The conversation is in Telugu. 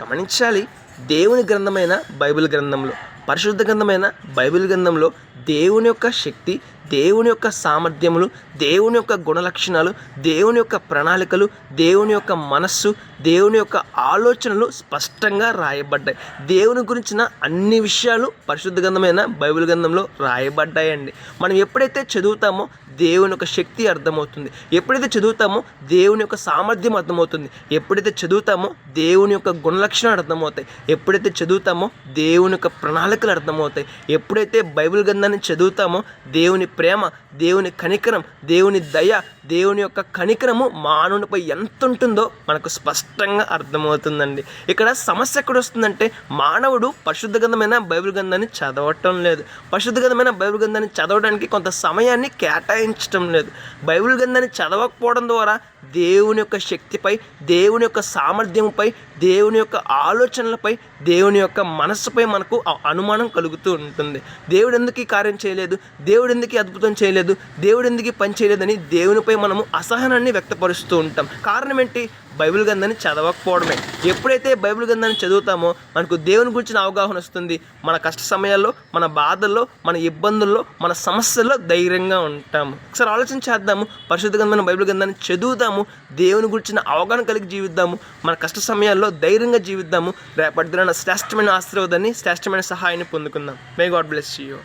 గమనించాలి. దేవుని గ్రంథమైన బైబిల్ గ్రంథంలో, పరిశుద్ధ గ్రంథమైన బైబిల్ గ్రంథంలో దేవుని యొక్క శక్తి, దేవుని యొక్క సామర్థ్యములు, దేవుని యొక్క గుణలక్షణాలు, దేవుని యొక్క ప్రణాళికలు, దేవుని యొక్క మనస్సు, దేవుని యొక్క ఆలోచనలు స్పష్టంగా రాయబడ్డాయి. దేవుని గురించిన అన్ని విషయాలు పరిశుద్ధ గ్రంథమైన బైబిల్ గ్రంథంలో రాయబడ్డాయండి. మనం ఎప్పుడైతే చదువుతామో దేవుని యొక్క శక్తి అర్థమవుతుంది. ఎప్పుడైతే చదువుతామో దేవుని యొక్క సామర్థ్యం అర్థమవుతుంది. ఎప్పుడైతే చదువుతామో దేవుని యొక్క గుణలక్షణాలు అర్థమవుతాయి. ఎప్పుడైతే చదువుతామో దేవుని యొక్క ప్రణాళికలు అర్థమవుతాయి. ఎప్పుడైతే బైబిల్ గ్రంథాన్ని చదువుతామో దేవుని ప్రేమ, దేవుని కనికరం, దేవుని దయ, దేవుని యొక్క కనికరము మానవునిపై ఎంత ఉంటుందో మనకు స్పష్టంగా అర్థమవుతుందండి. ఇక్కడ సమస్య ఎక్కడ వస్తుందంటే, మానవుడు పరిశుద్ధ గ్రంథమైన బైబిల్ గ్రంథాన్ని చదవటం లేదు. పరిశుద్ధ గ్రంథమైన బైబిల్ గ్రంథాన్ని చదవడానికి కొంత సమయాన్ని కేటాయించడం లేదు. బైబిల్ గ్రంథాన్ని చదవకపోవడం ద్వారా దేవుని యొక్క శక్తిపై, దేవుని యొక్క సామర్థ్యంపై, దేవుని యొక్క ఆలోచనలపై, దేవుని యొక్క మనస్సుపై మనకు అనుమానం కలుగుతూ ఉంటుంది. దేవుడు ఎందుకు ఈ కార్యం చేయలేదు, దేవుడు ఎందుకు అద్భుతం చేయలేదు, దేవుడు ఎందుకు పని చేయలేదని దేవునిపై మనము అసహనాన్ని వ్యక్తపరుస్తూ ఉంటాం. కారణం ఏంటి? బైబిల్ గ్రంథాన్ని చదవకపోవడమే. ఎప్పుడైతే బైబిల్ గ్రంథాన్ని చదువుతామో మనకు దేవుని గురించిన అవగాహన వస్తుంది. మన కష్ట సమయాల్లో, మన బాధల్లో, మన ఇబ్బందుల్లో, మన సమస్యల్లో ధైర్యంగా ఉంటాము. ఒకసారి ఆలోచన చేద్దాము. పరిశుద్ధ గ్రంథమైన బైబిల్ గ్రంథాన్ని చదువుదాము, దేవుని గురించిన అవగాహన కలిగి జీవిద్దాము, మన కష్ట సమయాల్లో ధైర్యంగా జీవిద్దాము. రేపటి దినాన శ్రేష్టమైన ఆశీర్వాదాన్ని, శ్రేష్టమైన సహాయాన్ని పొందుకుందాం. May God bless you.